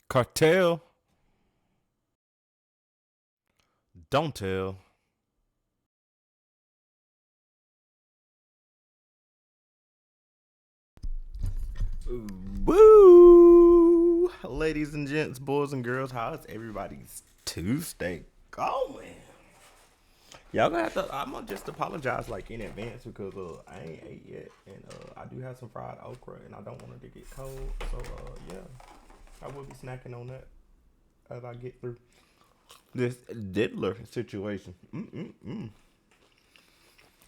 Cartel, don't tell. Woo! Ladies and gents, boys and girls, how's everybody's Tuesday going? Y'all gonna have to. I'm gonna just apologize like in advance because I ain't ate yet, and I do have some fried okra, and I don't want it to get cold. So yeah, I will be snacking on that as I get through this diddler situation.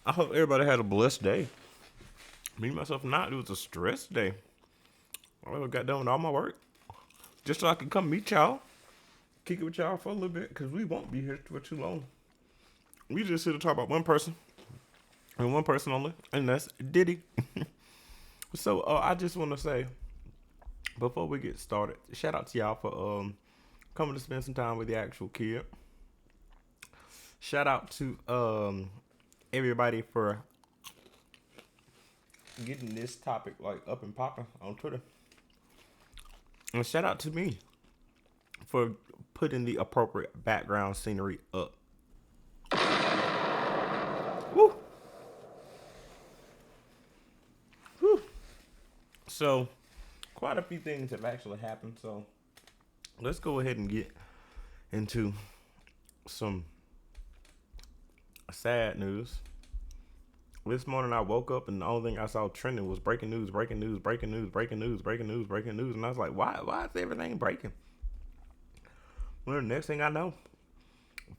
I hope everybody had a blessed day. Me myself not. It was a stress day. I got done with all my work just so I could come meet y'all, kick it with y'all for a little bit, because we won't be here for too long. We just here to talk about one person and one person only, and that's Diddy. So I just want to say before we get started, shout out to y'all for coming to spend some time with the actual kid. Shout out to everybody for getting this topic like up and popping on Twitter. And shout out to me for putting the appropriate background scenery up. Woo. Woo. So, quite a few things have actually happened. So, let's go ahead and get into some sad news. This morning I woke up and the only thing I saw trending was breaking news, breaking news, breaking news, breaking news, breaking news, breaking news, and I was like, why is everything breaking? Well, the next thing I know,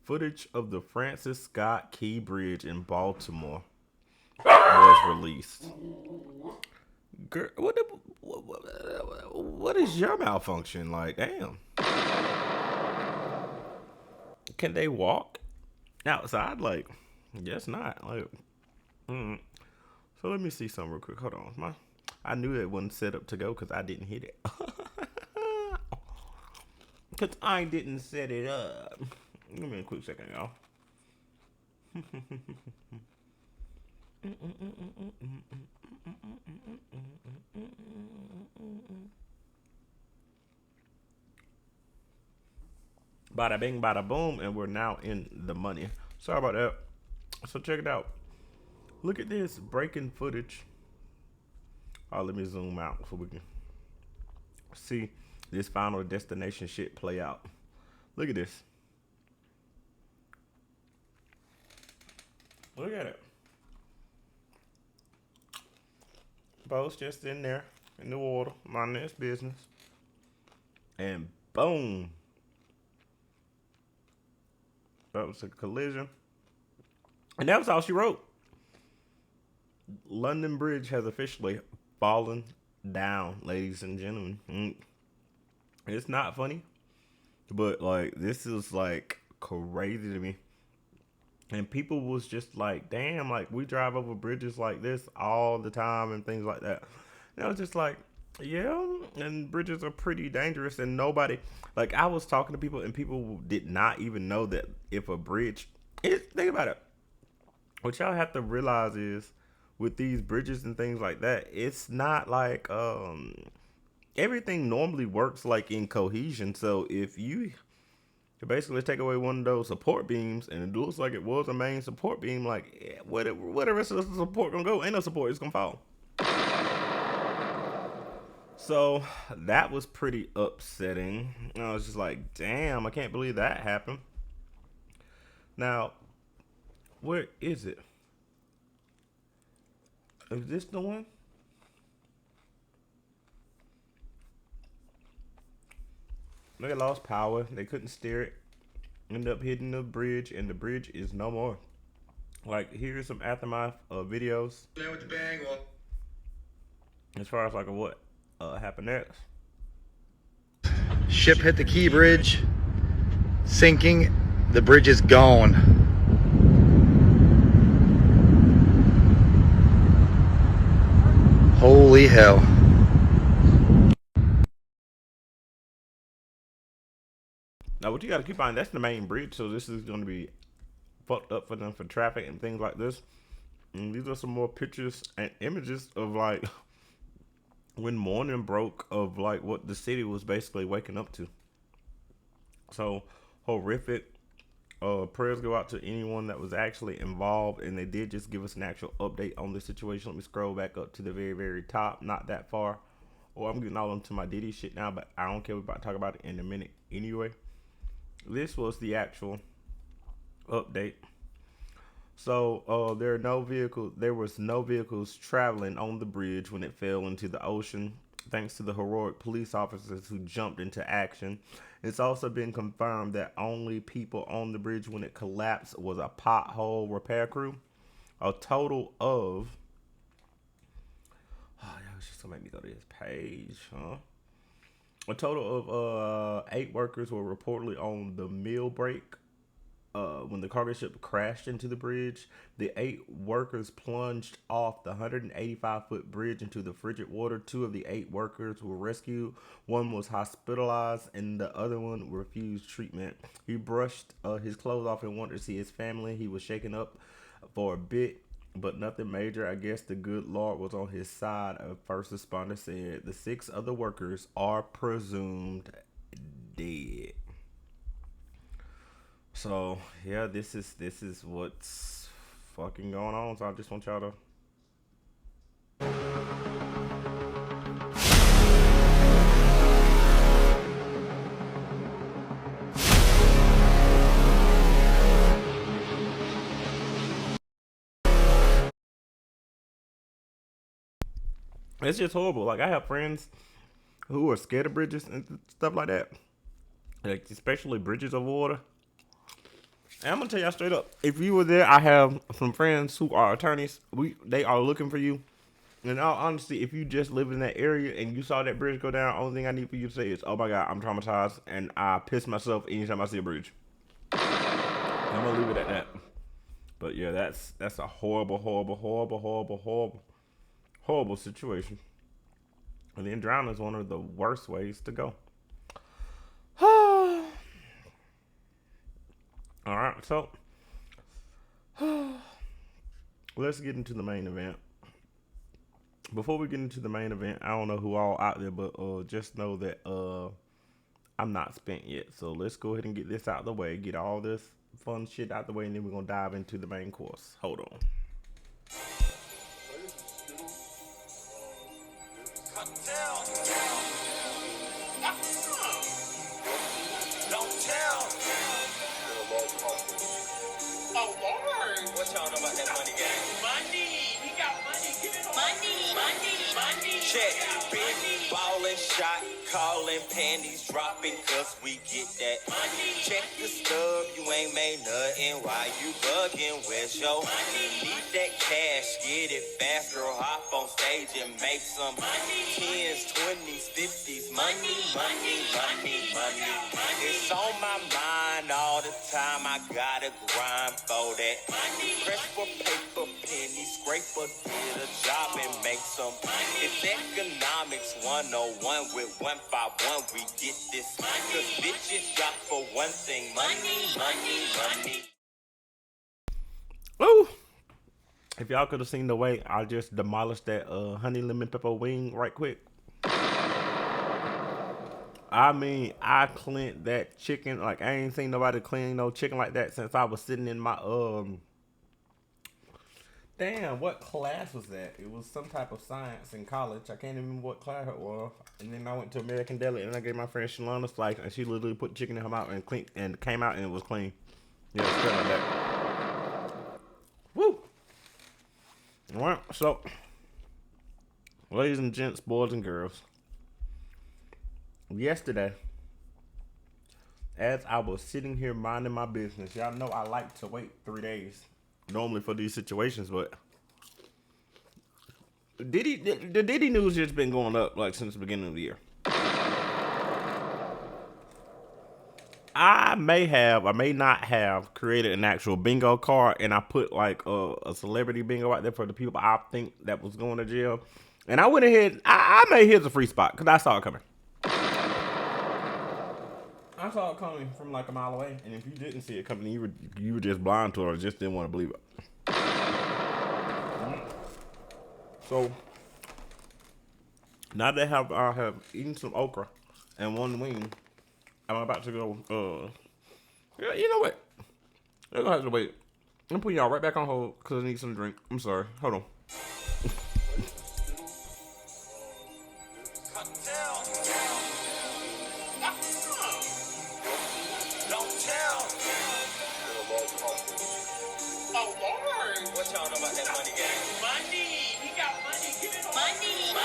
footage of the Francis Scott Key Bridge in Baltimore was released. Girl, what is your malfunction? Like, damn. Can they walk outside? Like, guess not. Like, so let me see something real quick. Hold on. I knew it wasn't set up to go because I didn't hit it. Because I didn't set it up. Give me a quick second, y'all. Bada bing, bada boom, and we're now in the money. Sorry about that. So check it out. Look at this breaking footage. Oh, let me zoom out so we can see this final destination shit play out. Look at this. Look at it. Bo's just in there in the water, minding his business. And boom. That was a collision. And that was all she wrote. London Bridge has officially fallen down, ladies and gentlemen. It's not funny, but like this is like crazy to me. And people was just like, damn, like we drive over bridges like this all the time and things like that. And I was just like, yeah, and bridges are pretty dangerous. And nobody, like I was talking to people and people did not even know that if a bridge, think about it. What y'all have to realize is with these bridges and things like that, it's not like everything normally works like in cohesion. So if you basically take away one of those support beams and it looks like it was a main support beam, like where the rest of the support gonna go? Ain't no support, it's gonna fall. So that was pretty upsetting. I was just like, damn, I can't believe that happened. Now, where is it? Is this the one? They lost power. They couldn't steer it. Ended up hitting the bridge, and the bridge is no more. Like, here's some aftermath videos. As far as like what happened next. Ship hit the Key Bridge, sinking. The bridge is gone. Holy hell. Now, what you got to keep in mind, that's the main bridge, so this is going to be fucked up for them for traffic and things like this. And these are some more pictures and images of like when morning broke of like what the city was basically waking up to. So horrific. Prayers go out to anyone that was actually involved, and they did just give us an actual update on the situation. Let me scroll back up to the very, very top, not that far. Or I'm getting all into my Diddy shit now, but I don't care. We're about to talk about it in a minute anyway. This was the actual update. So there was no vehicles traveling on the bridge when it fell into the ocean, thanks to the heroic police officers who jumped into action. It's also been confirmed that only people on the bridge when it collapsed was a pothole repair crew. A total of y'all just gonna make me go to this page, huh? A total of 8 workers were reportedly on the meal break when the cargo ship crashed into the bridge. The 8 workers plunged off the 185-foot bridge into the frigid water. 2 of the 8 workers were rescued. One was hospitalized, and the other one refused treatment. He brushed his clothes off and wanted to see his family. He was shaken up for a bit, but nothing major. I guess the good Lord was on his side, a first responder said. The 6 other workers are presumed dead. So yeah, this is what's fucking going on. So I just want y'all to. It's just horrible. Like I have friends who are scared of bridges and stuff like that. Like especially bridges over water. And I'm gonna tell y'all straight up. If you were there, I have some friends who are attorneys. They are looking for you. In all honesty, if you just live in that area and you saw that bridge go down, only thing I need for you to say is, "Oh my God, I'm traumatized and I piss myself anytime I see a bridge." I'm gonna leave it at that. But yeah, that's a horrible, horrible, horrible, horrible, horrible, horrible situation. And then drowning is one of the worst ways to go. All right, so let's get into the main event. Before we get into the main event, I don't know who all out there, but just know that I'm not spent yet. So let's go ahead and get this out of the way, get all this fun shit out the way, and then we're gonna dive into the main course. Hold on. Oh Lord! What y'all know about that money game? Money! He got money! Give it money! Money! Money! Check! Big ballin' shot, callin' panties dropping, cause we get that money. Check the stub, you ain't made nothing. Why you bugging? Where's your money? Need that cash, get it fast, girl. Hop on stage and make some money. 10s, 20s, 50s, money, money, money, money. It's on my mind all the time. I gotta grind for that money. Press for paper, penny scraper, get a job and make some money. It's economics 101 with 151. We get this money. Cause bitches got for one thing, money, money, money. Woo! If y'all could have seen the way I just demolished that honey lemon pepper wing right quick. I mean, I cleaned that chicken like I ain't seen nobody clean no chicken like that since I was sitting in my damn, what class was that? It was some type of science in college. I can't even remember what class it was. And then I went to American Deli and I gave my friend Shalana a slice, and she literally put chicken in her mouth and clean and came out and it was clean. Yeah, straight like that. Woo! Alright, so ladies and gents, boys and girls. Yesterday, as I was sitting here minding my business, y'all know I like to wait 3 days normally for these situations, but the Diddy news just been going up like since the beginning of the year. I may not have created an actual bingo card, and I put like a celebrity bingo out there for the people I think that was going to jail. And I went ahead, I made his a free spot because I saw it coming. I saw it coming from like a mile away, and if you didn't see it coming, you were just blind to it or just didn't want to believe it. So Now that I have eaten some okra and one wing, I'm about to go. Yeah, you know what? You're gonna have to wait. I'm putting y'all right back on hold because I need some drink. I'm sorry. Hold on. Don't tell. Oh, Lord. What y'all know about that money game? Money. He got money. Give it money.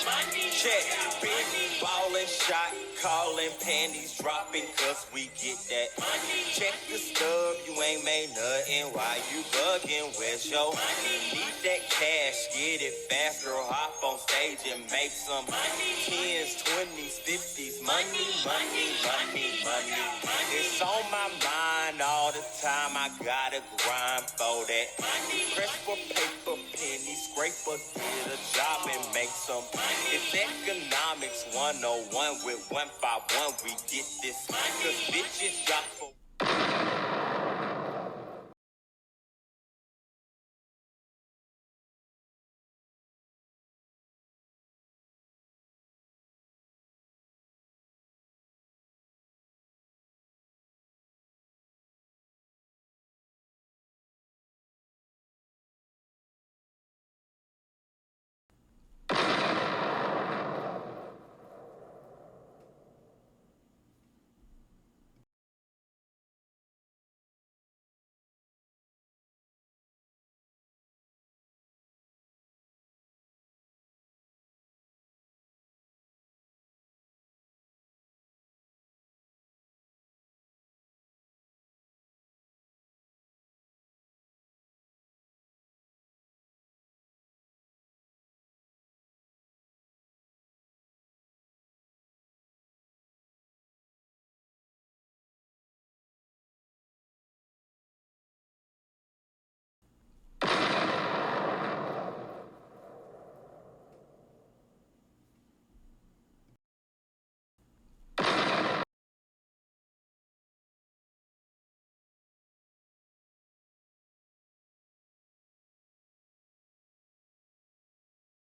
Money. Check. Big ballin' shot. Calling panties dropping cause we get that money. Check the stub, you ain't made nothing. Why you bugging? Where's your money? Need that cash, get it fast, girl. Hop on stage and make some money. 10s, 20s, 50s, money. It's on my mind all the time. I gotta grind for that money. Press for paper, penny scraper, get a job and make some money. It's economics 101 with 151. We get this money. Cause bitches got for.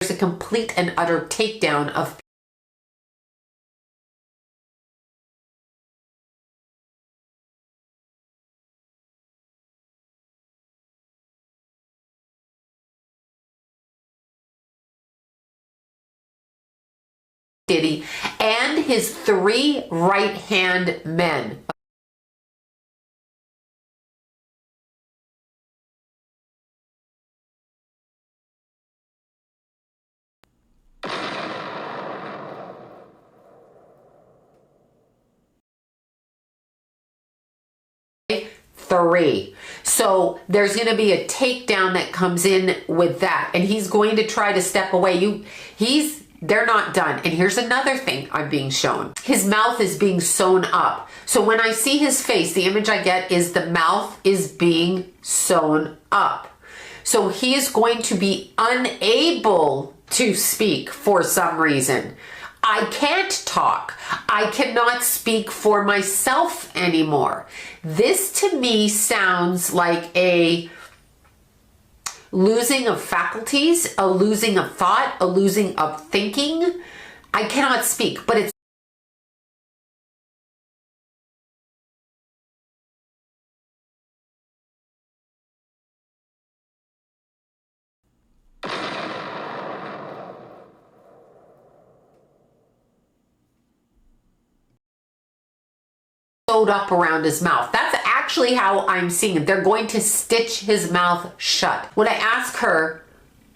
There's a complete and utter takedown of Diddy and his 3 right-hand men. Three. So there's going to be a takedown that comes in with that, and he's going to try to step away. They're not done. And here's another thing I'm being shown. His mouth is being sewn up. So when I see his face, the image I get is the mouth is being sewn up. So he is going to be unable to speak for some reason. I can't talk. I cannot speak for myself anymore. This to me sounds like a losing of faculties, a losing of thought, a losing of thinking. I cannot speak, but it's sewed up around his mouth. That's actually how I'm seeing it. They're going to stitch his mouth shut. When I ask her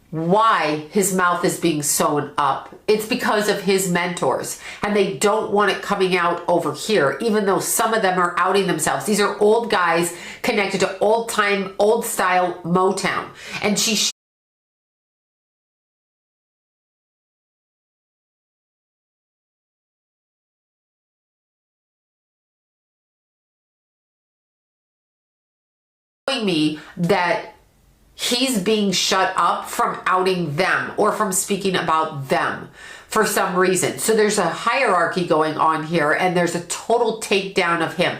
why his mouth is being sewn up, it's because of his mentors, and they don't want it coming out over here, even though some of them are outing themselves. These are old guys connected to old time, old style Motown. And she me that he's being shut up from outing them or from speaking about them for some reason. So there's a hierarchy going on here, and there's a total takedown of him.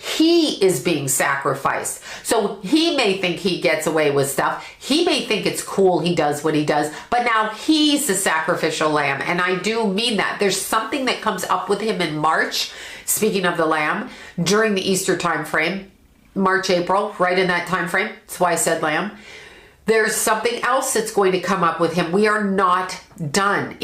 He is being sacrificed. So he may think he gets away with stuff. He may think it's cool he does what he does, but now he's the sacrificial lamb. And I do mean that. There's something that comes up with him in March, speaking of the lamb, during the Easter time frame, March, April, right in that time frame. That's why I said lamb. There's something else that's going to come up with him. We are not done.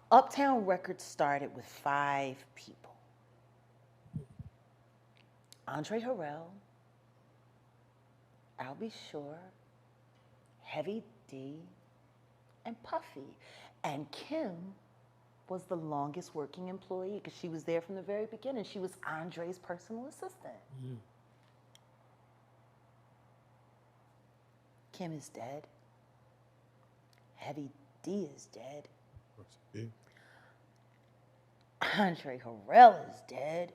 Uptown Records started with 5 people: Andre Harrell, Albie Shore, Heavy D, and Puffy. And Kim was the longest working employee because she was there from the very beginning. She was Andre's personal assistant. Kim is dead. Heavy D is dead. Andre Harrell is dead.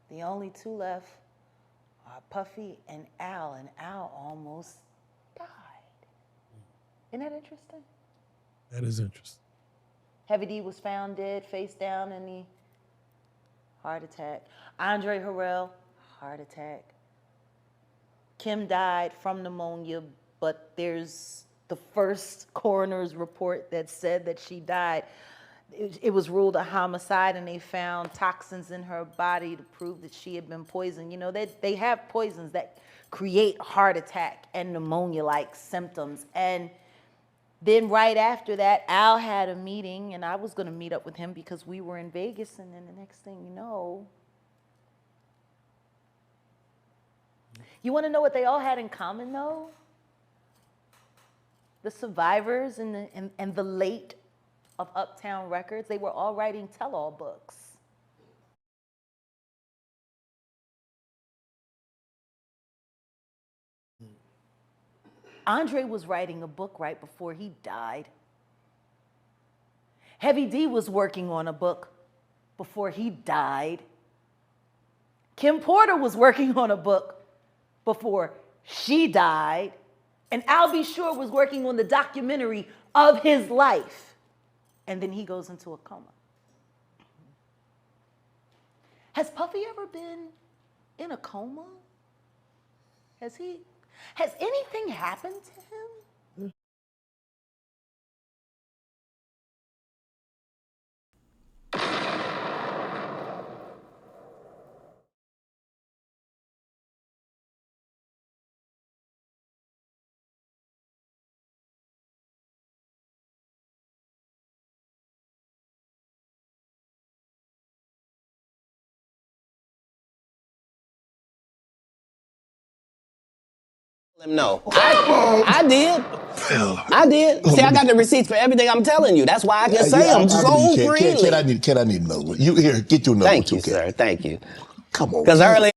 The only 2 left are Puffy and Al almost died. Isn't that interesting? That is interesting. Heavy D was found dead, face down in the heart attack. Andre Harrell, heart attack. Kim died from pneumonia, but there's the first coroner's report that said that she died. It was ruled a homicide, and they found toxins in her body to prove that she had been poisoned. You know, they have poisons that create heart attack and pneumonia-like symptoms. And then right after that, Al had a meeting, and I was going to meet up with him because we were in Vegas, and then the next thing you know, you want to know what they all had in common, though? The survivors and the late of Uptown Records, they were all writing tell-all books. Andre was writing a book right before he died. Heavy D was working on a book before he died. Kim Porter was working on a book before she died. And Albie Shore was working on the documentary of his life. And then he goes into a coma. Has Puffy ever been in a coma? Has anything happened to him? No, I did. I did. See, I got the receipts for everything I'm telling you. That's why I can say them so freely. Can I need another one? You here? Get your number. Thank you, sir. Thank you. Come on. Because earlier.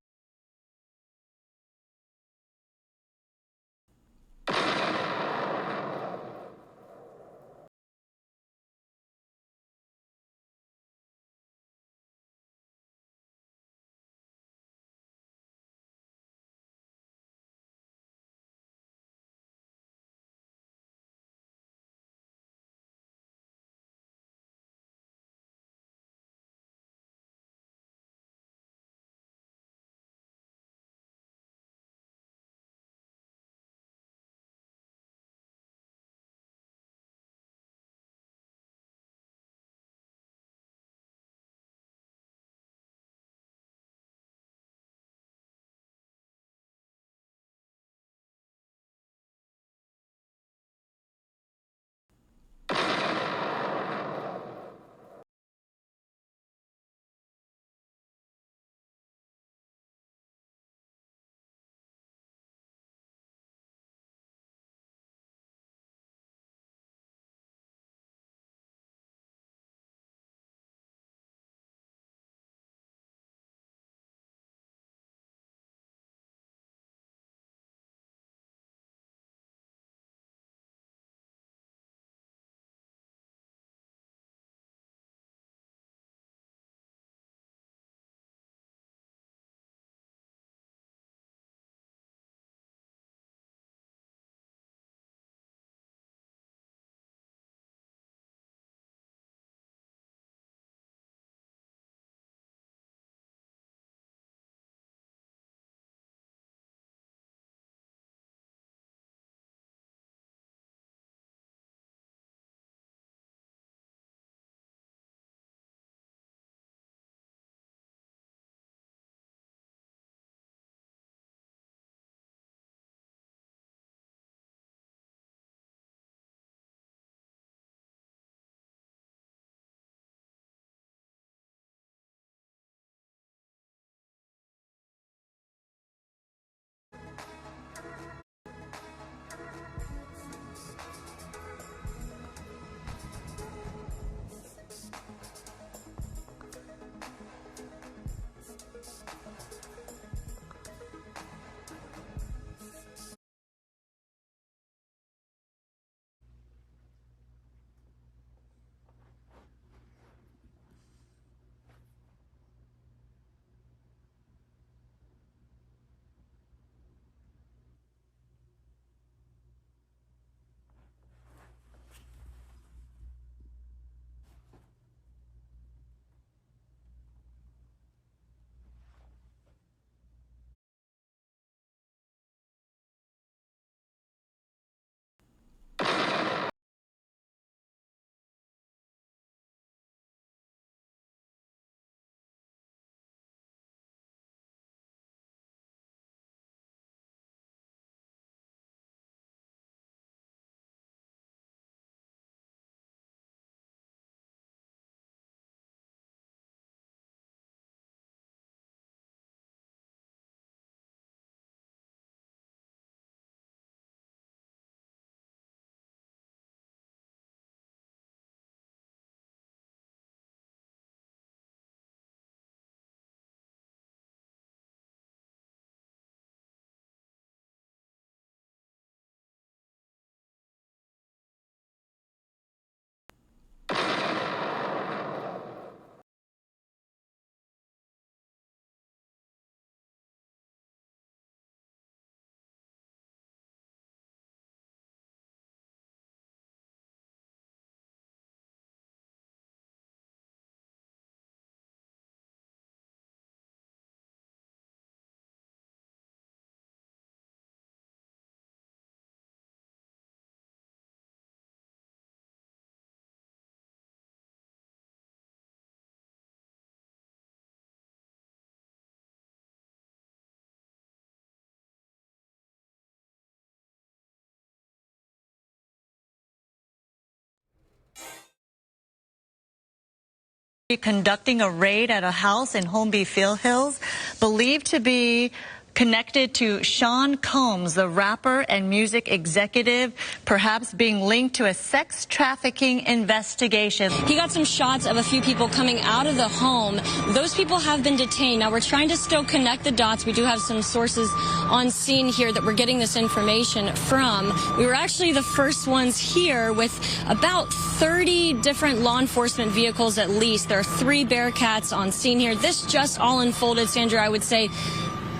conducting a raid at a house in Holmby Field Hills, believed to be connected to Sean Combs, the rapper and music executive, perhaps being linked to a sex trafficking investigation. He got some shots of a few people coming out of the home. Those people have been detained. Now, we're trying to still connect the dots. We do have some sources on scene here that we're getting this information from. We were actually the first ones here with about 30 different law enforcement vehicles at least. There are 3 Bearcats on scene here. This just all unfolded, Sandra, I would say,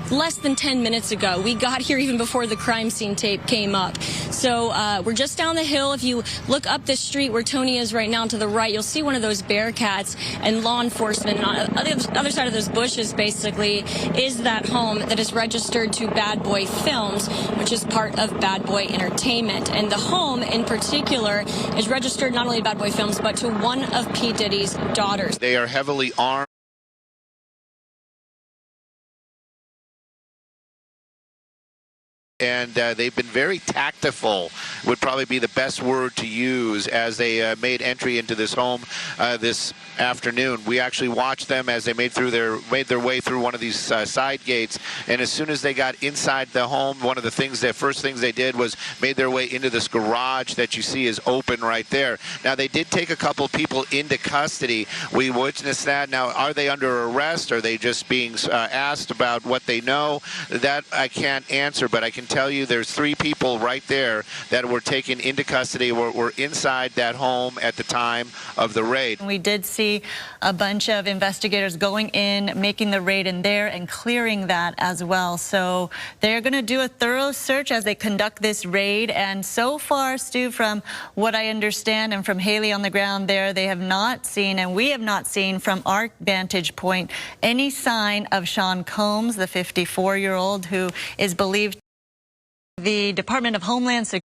less than 10 minutes ago. We got here even before the crime scene tape came up. So we're just down the hill. If you look up this street where Tony is right now to the right, you'll see one of those Bearcats and law enforcement. And on the other side of those bushes, basically, is that home that is registered to Bad Boy Films, which is part of Bad Boy Entertainment. And the home in particular is registered not only to Bad Boy Films, but to one of P. Diddy's daughters. They are heavily armed. And they've been very tactful, would probably be the best word to use, as they made entry into this home this afternoon. We actually watched them as they made their way through one of these side gates, and as soon as they got inside the home, one of the first things they did was made their way into this garage that you see is open right there. Now, they did take a couple of people into custody. We witnessed that. Now, are they under arrest? Are they just being asked about what they know? That I can't answer, but I can tell you there's 3 people right there that were taken into custody, were inside that home at the time of the raid. We did see a bunch of investigators going in, making the raid in there and clearing that as well. So they're going to do a thorough search as they conduct this raid. And so far, Stu, from what I understand and from Haley on the ground there, they have not seen, and we have not seen from our vantage point, any sign of Sean Combs, the 54-year-old who is believed. The Department of Homeland Security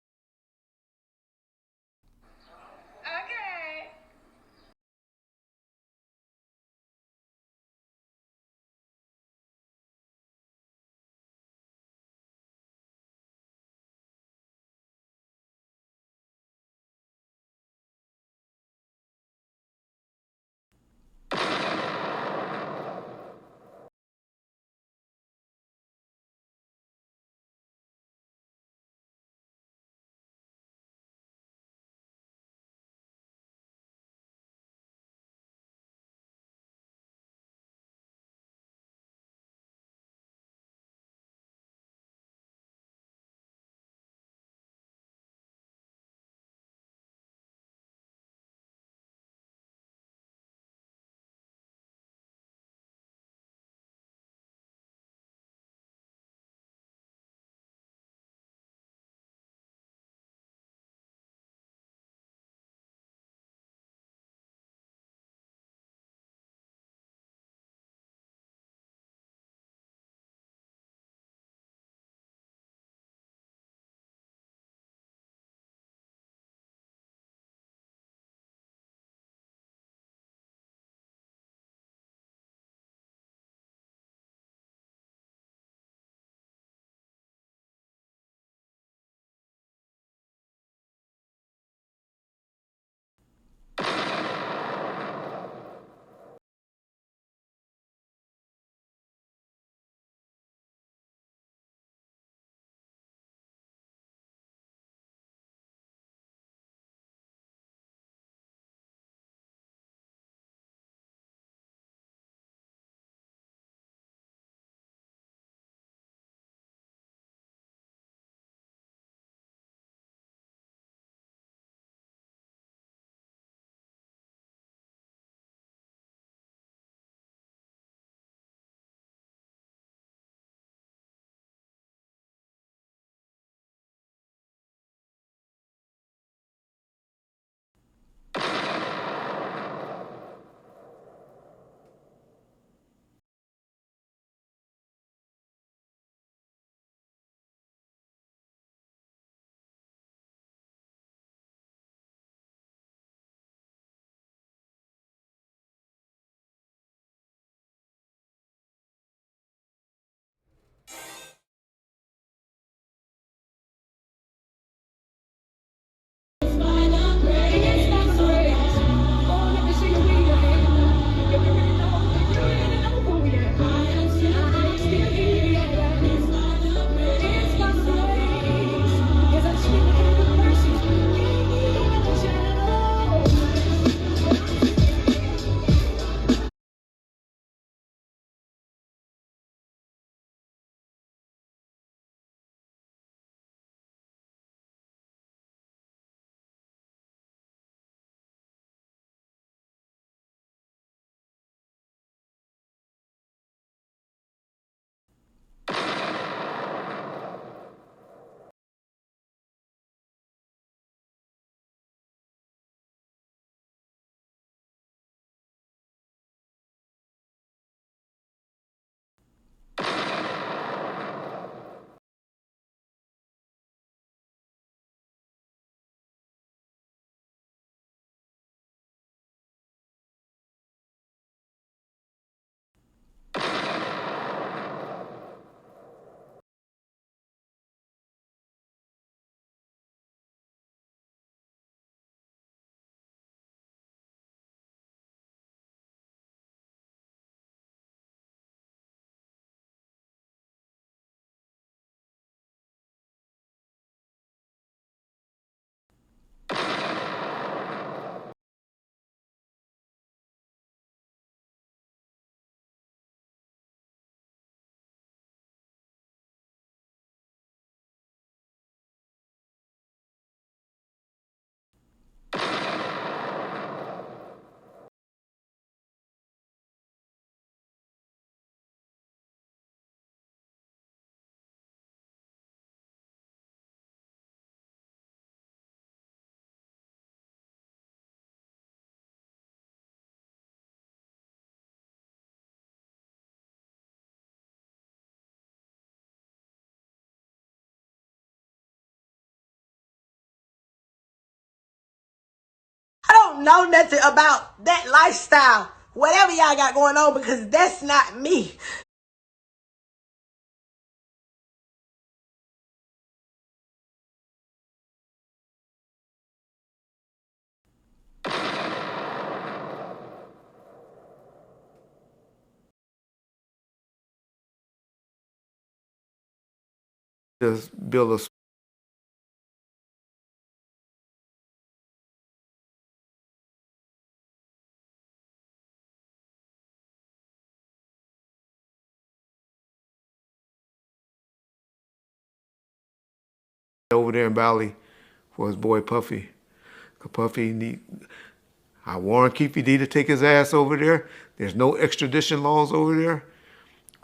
don't know nothing about that lifestyle, whatever y'all got going on, because that's not me. Just build a over there in Bali for his boy Puffy. 'Cause I warn Keefe D to take his ass over there. There's no extradition laws over there.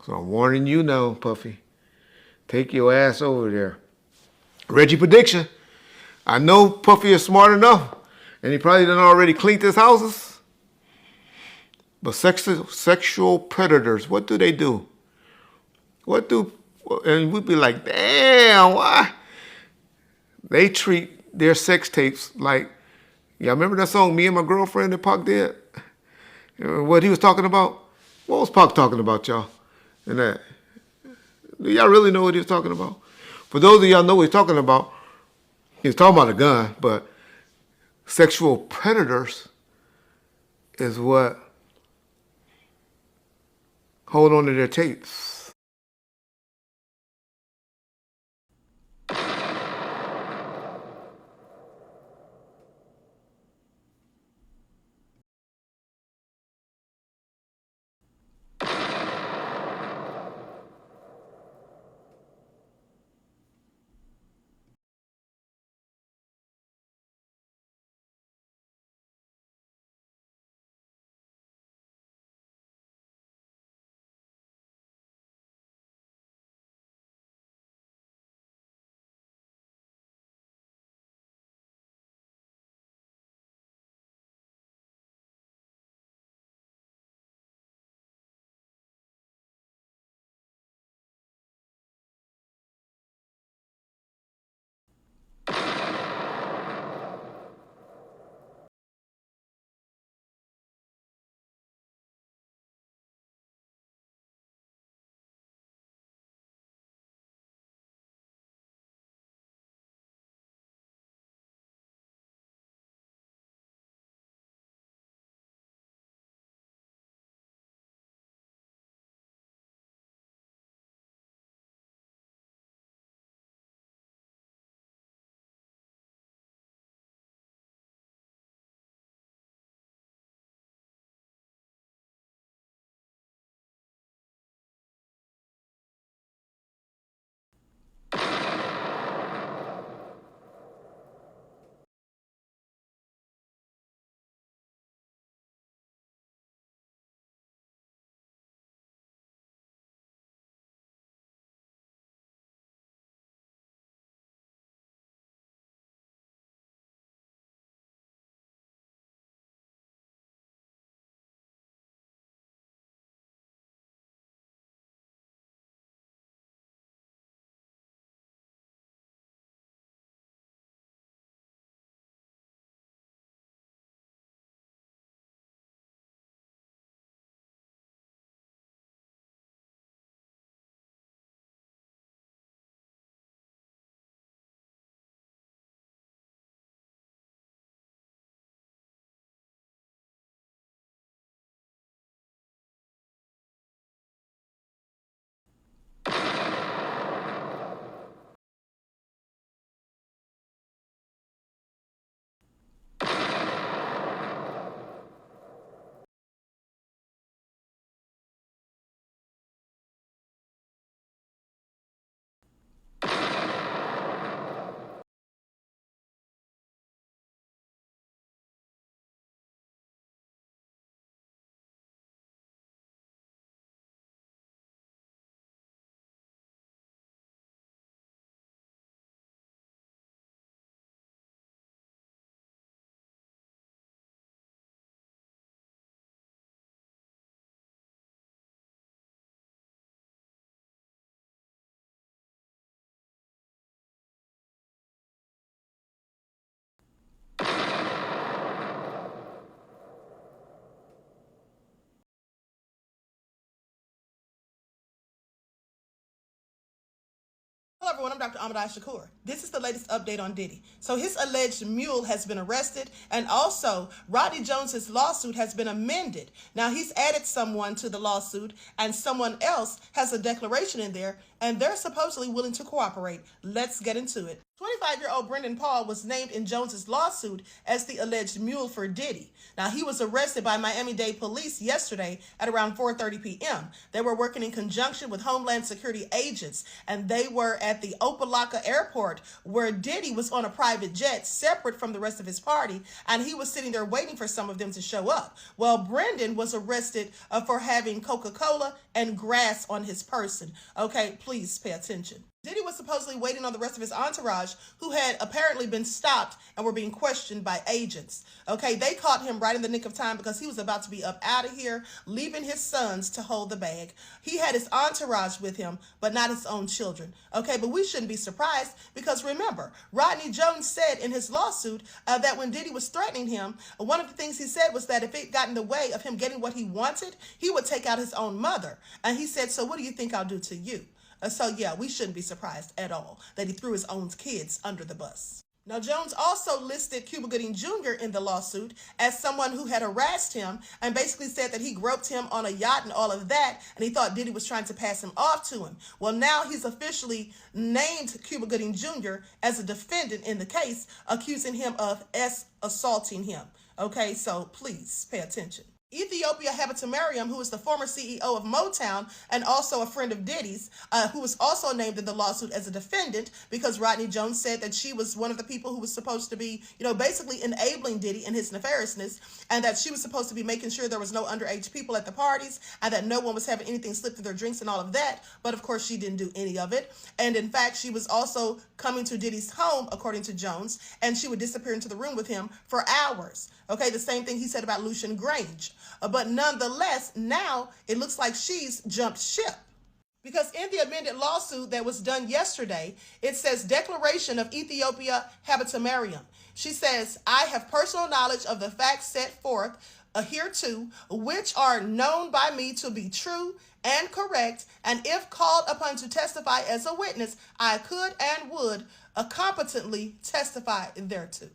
So I'm warning you now, Puffy. Take your ass over there. Reggie prediction. I know Puffy is smart enough, and he probably done already cleaned his houses. But sexual predators, what do they do? And we'd be like, damn, why? They treat their sex tapes like, y'all remember that song, Me and My Girlfriend, that Pac did? What he was talking about? What was Pac talking about, y'all? And that, do y'all really know what he was talking about? For those of y'all know what he's talking about, he was talking about a gun, but sexual predators is what hold on to their tapes. everyone, I'm Dr. Ahmad Shakur. This is the latest update on Diddy. So his alleged mule has been arrested, and also Rodney Jones's lawsuit has been amended. Now he's added someone to the lawsuit, and someone else has a declaration in there, and they're supposedly willing to cooperate. Let's get into it. 25-year-old Brendan Paul was named in Jones's lawsuit as the alleged mule for Diddy. Now, he was arrested by Miami-Dade police yesterday at around 4:30 p.m. They were working in conjunction with Homeland Security agents, and they were at the Opelika Airport, where Diddy was on a private jet separate from the rest of his party, and he was sitting there waiting for some of them to show up. Well, Brendan was arrested for having Coca-Cola and grass on his person. Okay, please pay attention. Diddy was supposedly waiting on the rest of his entourage, who had apparently been stopped and were being questioned by agents. Okay, they caught him right in the nick of time because he was about to be up out of here, leaving his sons to hold the bag. He had his entourage with him, but not his own children. Okay, but we shouldn't be surprised because remember, Rodney Jones said in his lawsuit that when Diddy was threatening him, one of the things he said was that if it got in the way of him getting what he wanted, he would take out his own mother. And he said, so what do you think I'll do to you? So yeah, we shouldn't be surprised at all that he threw his own kids under the bus. Now, Jones also listed Cuba Gooding Jr. in the lawsuit as someone who had harassed him and basically said that he groped him on a yacht and all of that, and he thought Diddy was trying to pass him off to him. Well, now he's officially named Cuba Gooding Jr. as a defendant in the case, accusing him of assaulting him. Okay, so please pay attention. Ethiopia Habtemariam, who is the former CEO of Motown and also a friend of Diddy's, who was also named in the lawsuit as a defendant because Rodney Jones said that she was one of the people who was supposed to be, basically enabling Diddy in his nefariousness, and that she was supposed to be making sure there was no underage people at the parties and that no one was having anything slipped through their drinks and all of that. But of course, she didn't do any of it. And in fact, she was also coming to Diddy's home, according to Jones, and she would disappear into the room with him for hours. Okay, the same thing he said about Lucian Grange. But nonetheless, now it looks like she's jumped ship. Because in the amended lawsuit that was done yesterday, it says Declaration of Ethiopia Habtemariam. She says, I have personal knowledge of the facts set forth hereto, which are known by me to be true and correct, and if called upon to testify as a witness, I could and would competently testify thereto.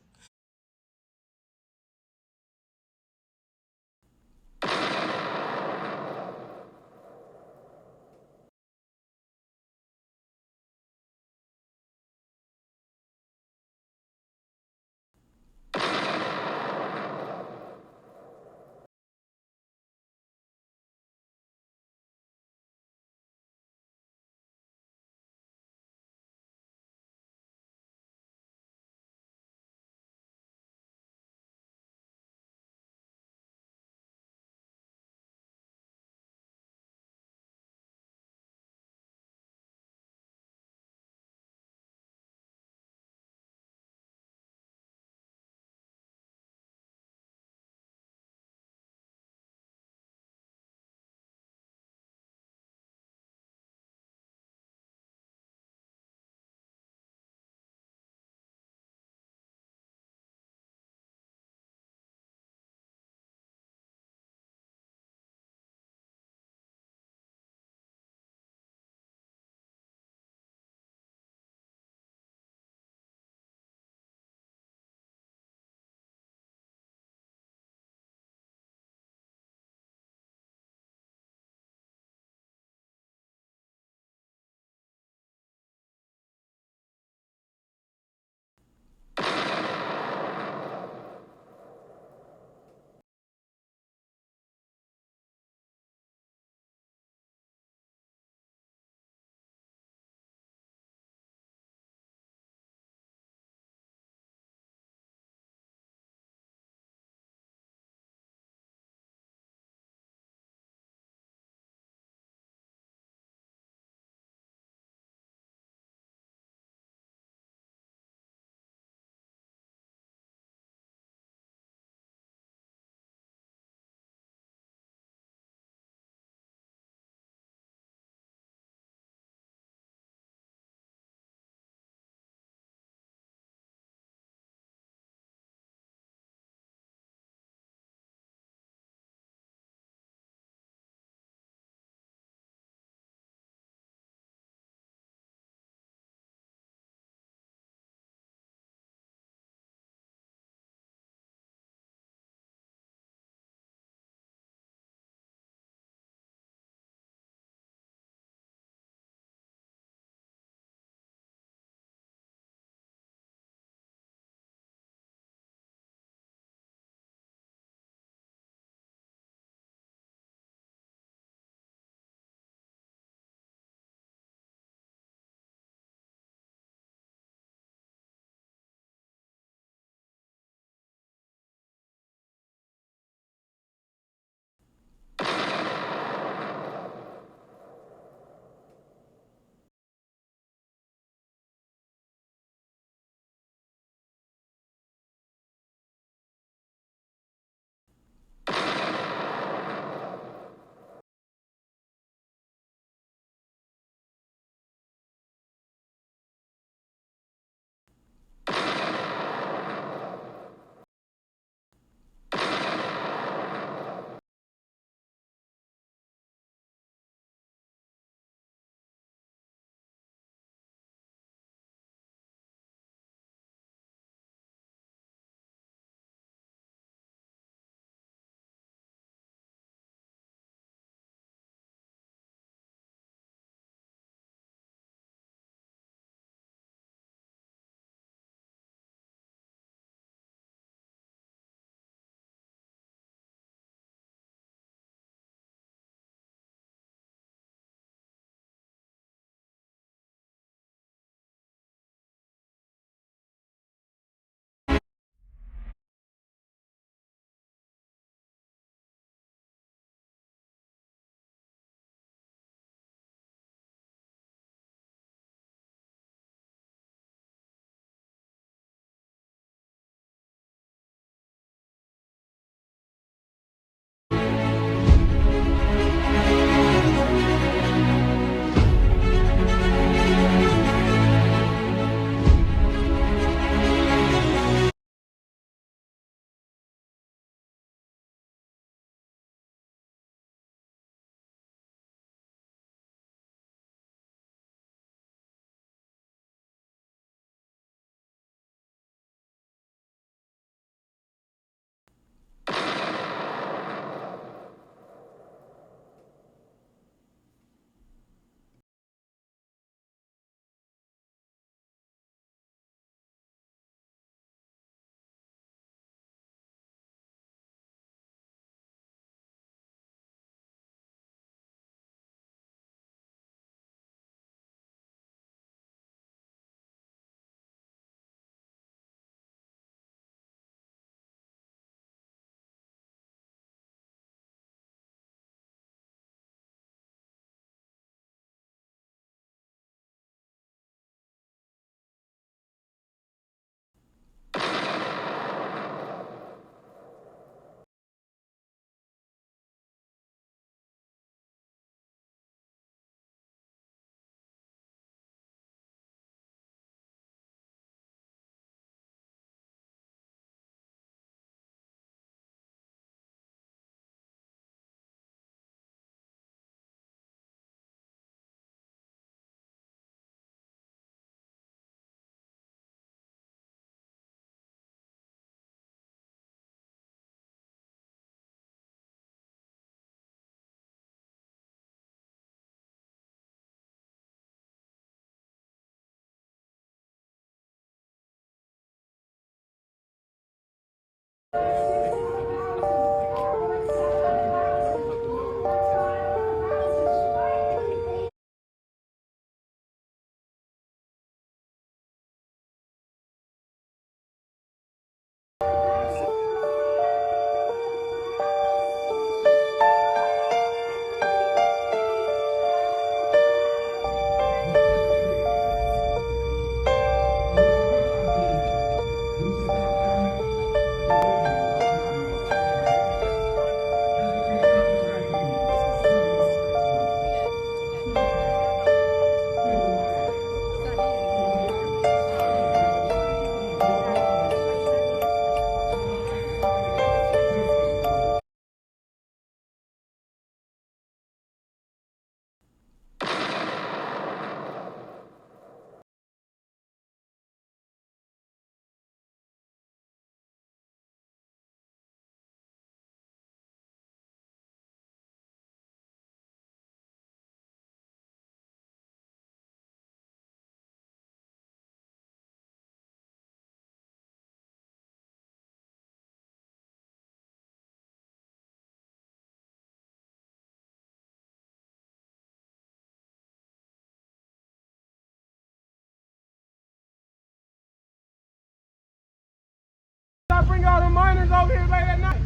bring all the minors over here late at night?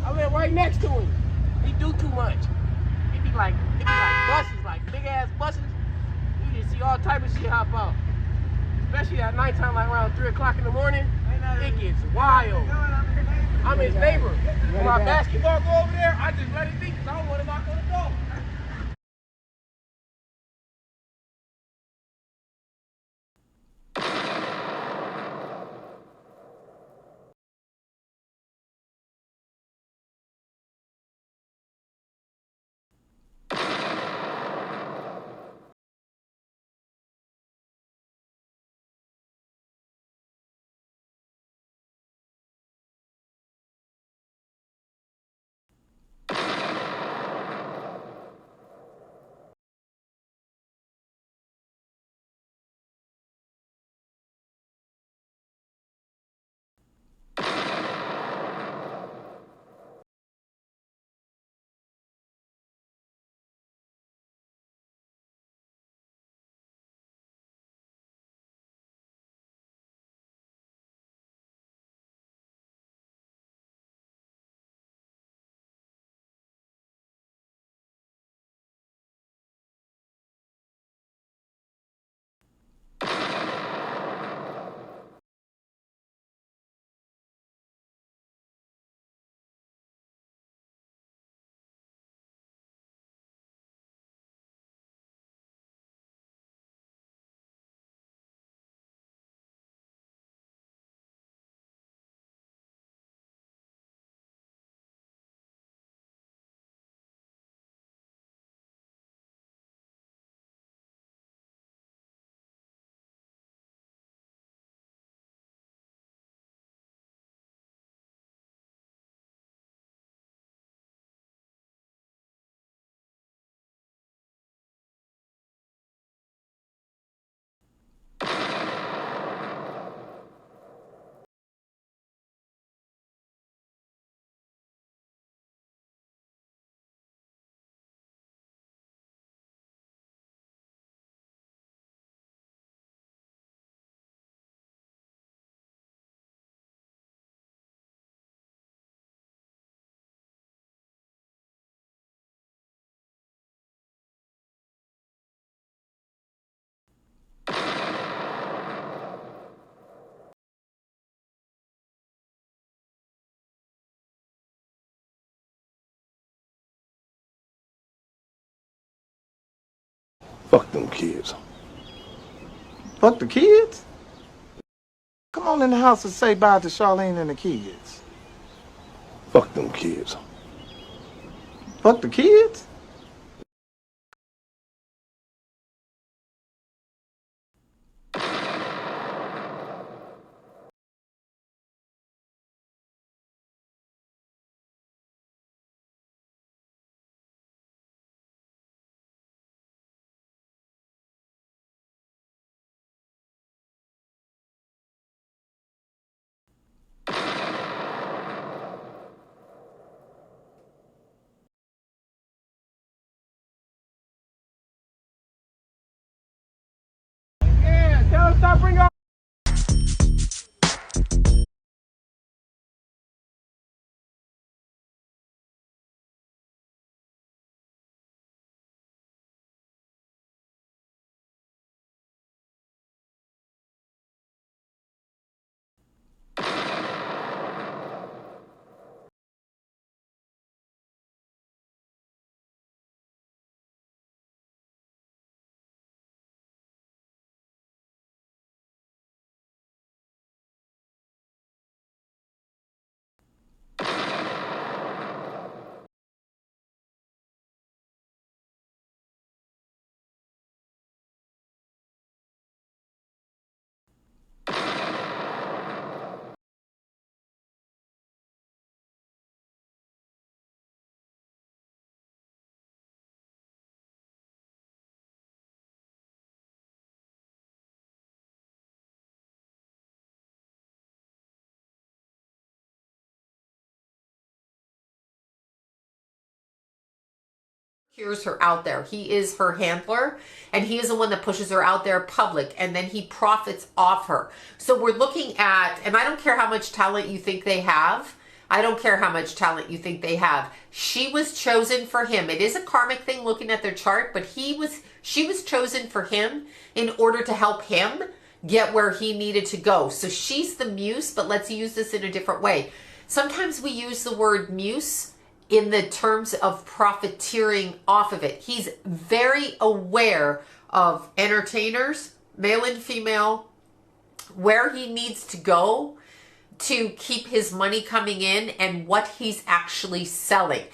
I live right next to him. He do too much. It be like buses, like big ass buses. You just see all type of shit hop out. Especially at nighttime, like around 3 o'clock in the morning. It gets wild. I'm his neighbor. When my basketball go over there, I just let it be because I don't want to knock on the door. Fuck them kids. Fuck the kids? Come on in the house and say bye to Charlene and the kids. Fuck them kids. Fuck the kids? Yeah, tell them stop bringing all Hears her out there. He is her handler, and he is the one that pushes her out there public, and then he profits off her. So we're looking at, and I don't care how much talent you think they have. I don't care how much talent you think they have. She was chosen for him. It is a karmic thing looking at their chart, but she was chosen for him in order to help him get where he needed to go. So she's the muse, but let's use this in a different way. Sometimes we use the word muse in the terms of profiteering off of it. He's very aware of entertainers, male and female, where he needs to go to keep his money coming in and what he's actually selling.